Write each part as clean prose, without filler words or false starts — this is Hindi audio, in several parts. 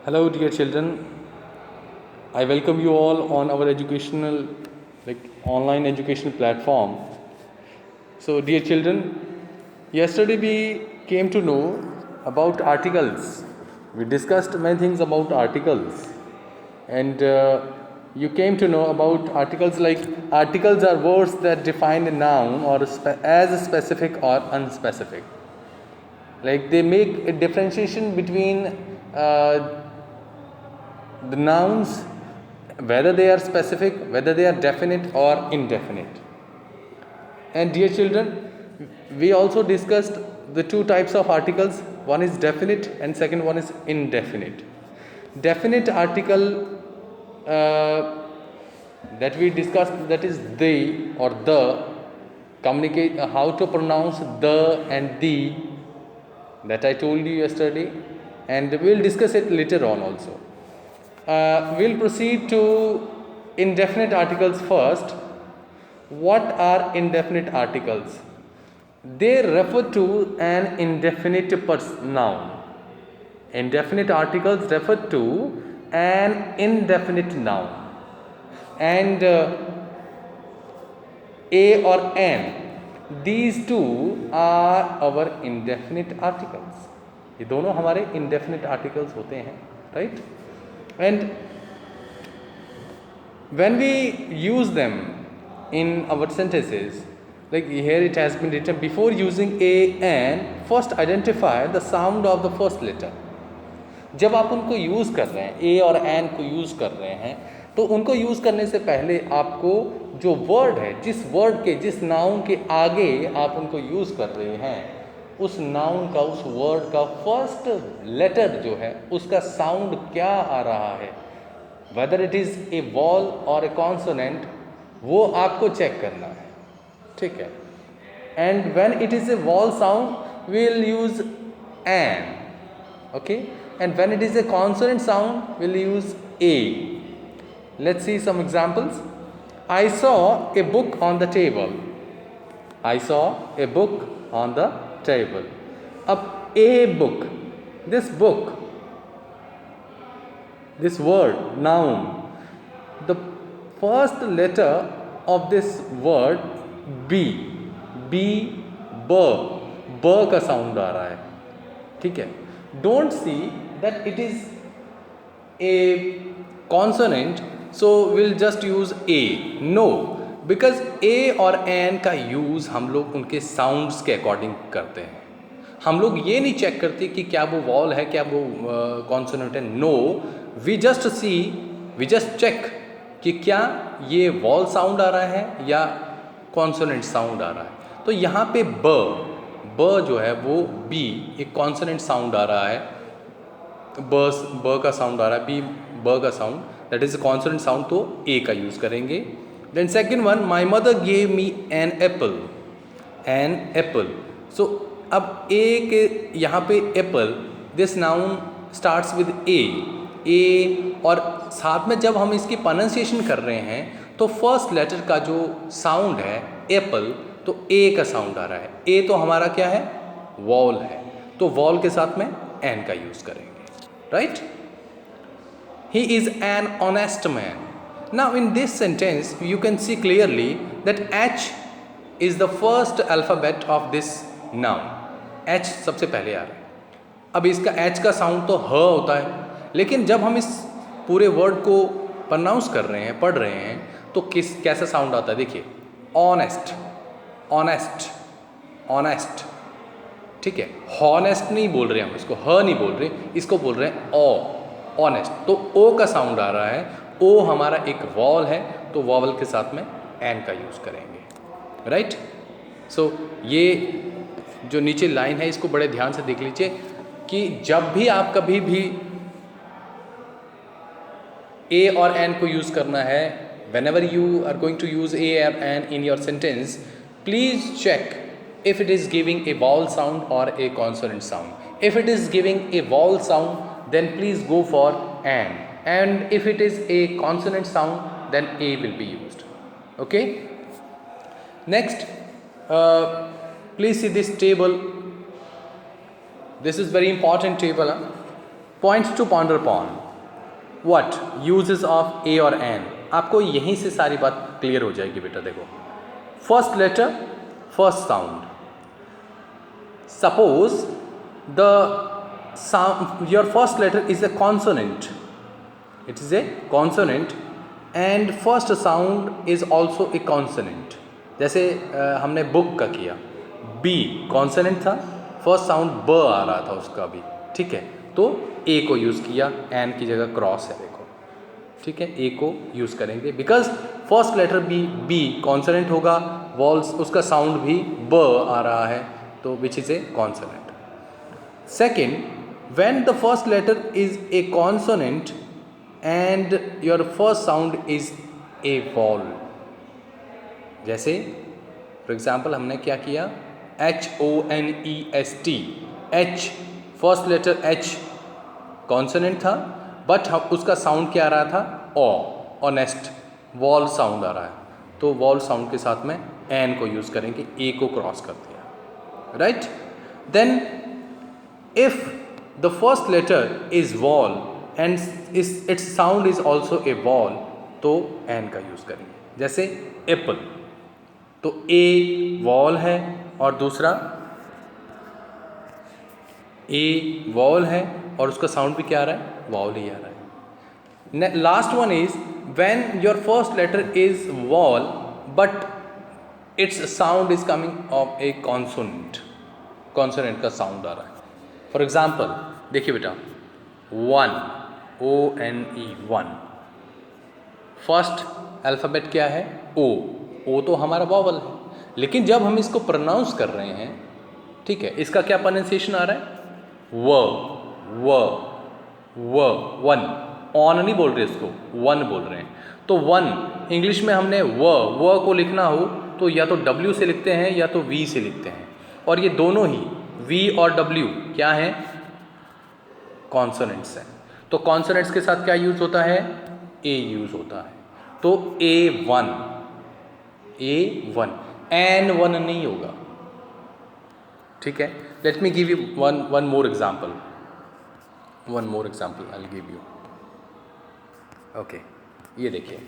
Hello, dear children. I welcome you all on our educational, online educational platform. So, dear children, yesterday we came to know about articles. We discussed many things about articles, and you came to know about articles like articles are words that define a noun or as specific or unspecific. Like they make a differentiation between the nouns, whether they are specific, whether they are definite or indefinite. And dear children, we also discussed the two types of articles. One is definite and second one is indefinite. Definite article that we discussed, that is the or the, communicate how to pronounce the and the, that I told you yesterday, and we'll discuss it later on also. We'll proceed to indefinite articles first. What are indefinite articles? They refer to an indefinite noun. Indefinite articles refer to an indefinite noun. And a or an, these two are our indefinite articles. ये दोनों हमारे indefinite articles होते हैं, right? And when we use them in our sentences, like here it has been written, before using a and, first identify the sound of the first letter. जब आप उनको यूज़ कर रहे हैं, ए और एन को यूज़ कर रहे हैं, तो उनको यूज़ करने से पहले आपको जो वर्ड है, जिस वर्ड के, जिस नाउन के आगे आप उनको यूज़ कर रहे हैं, उस नाउन का, उस वर्ड का फर्स्ट लेटर जो है, उसका साउंड क्या आ रहा है, whether it is a wall और ए कॉन्सोनेंट, वो आपको चेक करना है, ठीक है. And when it is a wall sound will use an, okay, and when it is a consonant sound we'll use a. Let's see some examples. I saw a book on the table. I saw a book on the table. Ab a book, this book, this word noun, the first letter of this word b, b, b का साउंड आ रहा है, ठीक है. Don't see that it is a consonant, so we'll just use a. No, because a और n का यूज़ हम लोग उनके साउंड्स के अकॉर्डिंग करते हैं. हम लोग ये नहीं चेक करते कि क्या वो वॉल है, क्या वो कॉन्सोनेंट है. No, we just see, we just check कि क्या ये वॉल साउंड आ रहा है या कॉन्सोनेंट साउंड आ रहा है. तो यहाँ पे ब जो है वो बी, एक कॉन्सोनेंट साउंड आ रहा है, ब का साउंड आ रहा है, बी ब का sound, that is a consonant sound, तो ए का यूज़ करेंगे. Then second one, my mother gave me an apple, an apple. So अब ए के यहाँ पे apple, this noun starts with A, और साथ में जब हम इसकी प्रोनाउंसिएशन कर रहे हैं तो फर्स्ट लेटर का जो साउंड है एप्पल, तो ए का साउंड आ रहा है. ए तो हमारा क्या है, वॉल है, तो वॉल के साथ में एन का यूज़ करेंगे, right. He is an honest man. Now in this sentence you can see clearly that H is the first alphabet of this noun. H सबसे पहले आ रहा है. अब इसका एच का साउंड तो ह होता है, लेकिन जब हम इस पूरे वर्ड को प्रोनाउंस कर रहे हैं, पढ़ रहे हैं, तो कैसा साउंड आता है. देखिए, ऑनेस्ट, ऑनेस्ट, ऑनेस्ट, ठीक है. हॉनेस्ट नहीं बोल रहे हम, इसको ह नहीं बोल रहे, इसको बोल रहे हैं ओ, ऑनेस्ट. तो ओ का साउंड आ रहा है. ओ हमारा एक वॉल है, तो वॉवल के साथ में एन का यूज़ करेंगे, राइट. सो ये जो नीचे लाइन है इसको बड़े ध्यान से देख लीजिए कि जब भी आप कभी भी ए और एन को यूज़ करना है, whenever you are going to use a or an in your sentence, please check if it is giving a vowel sound or a consonant sound. If it is giving a vowel sound, then please go for an, and if it is a consonant sound, then a will be used. Okay. Next, please see this table. This is very important table. Points to ponder upon what uses of a और एन। आपको यहीं से सारी बात क्लियर हो जाएगी बेटा। देखो, first letter, first sound. Suppose the sound, your first letter is a consonant, it is a consonant and first sound is also a consonant। जैसे हमने बुक का किया, बी कॉन्सोनेंट था, फर्स्ट साउंड ब आ रहा था उसका भी, ठीक है, तो ए को यूज़ किया, एन की जगह क्रॉस है देखो, ठीक है, ए को यूज़ करेंगे because first letter be consonant होगा, वॉल्स उसका साउंड भी ब आ रहा है, तो which is a consonant. Second, when the first letter is a consonant and your first sound is a vowel। जैसे फॉर एग्जाम्पल हमने क्या किया, HONEST, H first letter H consonant था, बट हम उसका साउंड क्या आ रहा था, ऑनेस्ट, वॉल साउंड आ रहा है, तो वॉल साउंड के साथ में एन को यूज़ करेंगे, ए को क्रॉस कर दिया, right. Then if the first letter is vowel and its sound is also a vowel, तो n का यूज़ करेंगे। जैसे एप्पल, तो ए वॉल है और दूसरा ए वॉल है और उसका साउंड भी क्या आ रहा है, वॉल ही आ रहा है। Last one is when your first letter is vowel but it's sound is coming of a consonant, consonant का साउंड आ रहा है। फॉर एग्जाम्पल देखिए बेटा, one, ONE, one, first alphabet क्या है, ओ तो हमारा वॉवल है, लेकिन जब हम इसको प्रोनाउंस कर रहे हैं, ठीक है, इसका क्या प्रोनाउंसिएशन आ रहा है, वन, ऑन नहीं बोल रहे इसको, वन बोल रहे हैं। तो वन इंग्लिश में हमने व को लिखना हो तो या तो W से लिखते हैं या तो V से लिखते हैं, और ये दोनों ही V और W क्या हैं, कॉन्सोनेंट्स हैं। तो कॉन्सोनेंट्स के साथ क्या यूज होता है, ए यूज होता है, तो A1, एन वन नहीं होगा, ठीक है। Let me give you one more example, I will give you. Okay, ये देखिए,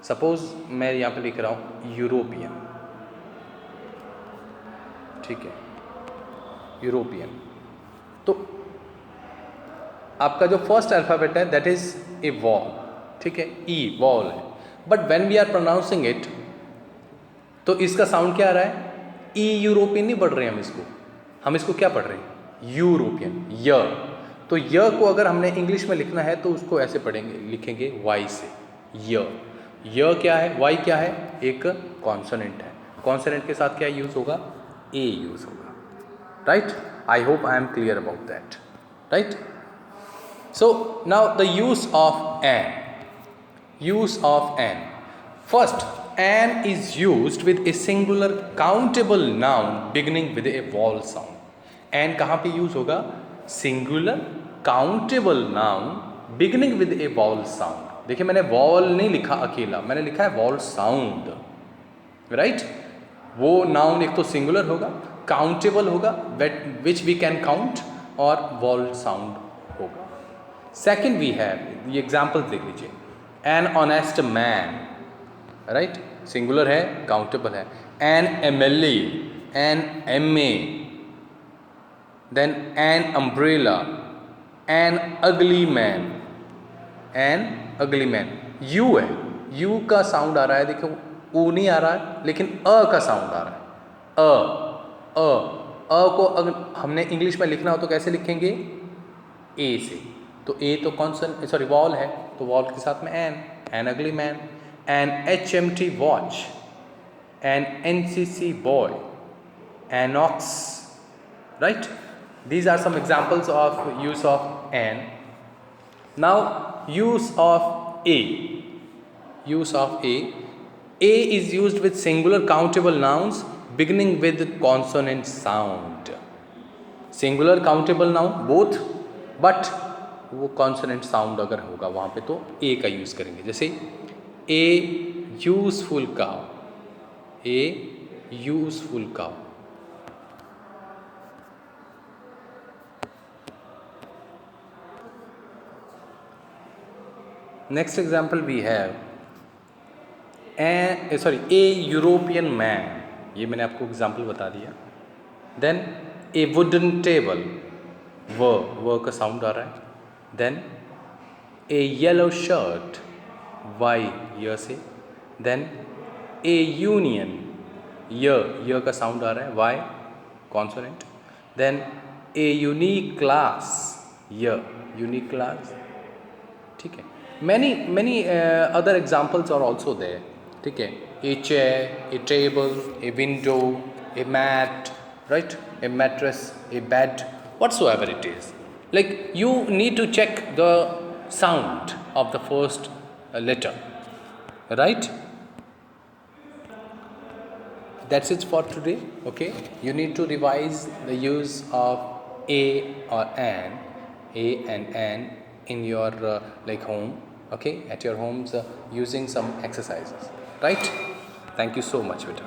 सपोज मैं यहाँ पे लिख रहा हूँ यूरोपियन, ठीक है, यूरोपियन, तो आपका जो फर्स्ट अल्फ़ाबेट है दैट इज़ ए वॉल, ठीक है, ई वॉल है, but when we are pronouncing it तो इसका साउंड क्या आ रहा है, ई यूरोपियन नहीं पढ़ रहे हैं हम इसको क्या पढ़ रहे हैं, यूरोपियन, य। तो य को अगर हमने इंग्लिश में लिखना है तो उसको ऐसे पढ़ेंगे, लिखेंगे वाई से, य क्या है, वाई क्या है, एक कॉन्सोनेंट है, कॉन्सोनेंट के साथ क्या यूज़ होगा, ए यूज़ होगा, right. I hope I am clear about that, right. So now the use of an. First, an is used with a singular countable noun beginning with a vowel sound. an कहाँ पे यूज होगा, singular countable noun beginning with a vowel sound। देखिए मैंने vowel नहीं लिखा अकेला, मैंने लिखा है vowel sound, राइट। वो नाउन एक तो सिंगुलर होगा, काउंटेबल होगा, विच वी कैन काउंट, और vowel साउंड होगा। सेकेंड वी हैव, ये एग्जाम्पल देख लीजिए, an honest man, right, singular है, काउंटेबल है, an MLA, an MA, then an umbrella, an ugly man, U है, यू का साउंड आ रहा है, देखो ऊ नहीं आ रहा है लेकिन अ का साउंड आ रहा है, अ को अगर हमने इंग्लिश में लिखना हो तो कैसे लिखेंगे, ए से, तो ए तो कॉन्सन सॉरी वॉल है, तो वॉल के साथ में an ugly man, an HMT watch, an NCC boy, an ox, right. These are some examples of use of an. Now use of a, A is used with singular countable nouns beginning with consonant sound. Singular countable noun both, but वो consonant sound अगर होगा वहाँ पे तो A का यूज़ करेंगे। जैसे A useful cow, A useful cow, Next example we have a European man. ये मैंने आपको एग्जाम्पल बता दिया. Then a wooden table. व का साउंड आ रहा है. Then a yellow shirt. Y य से. Then a union. य का साउंड आ रहा है. Y consonant. Then a unique class. य unique class. ठीक है. Many other examples are also there. ठीक है. A chair, a table, a window, a mat, right? A mattress, a bed, whatsoever it is. Like you need to check the sound of the first letter, right? That's it for today. Okay, you need to revise the use of a or an, a and an in your like home. Okay, at your homes using some exercises, right? Thank you so much, beta.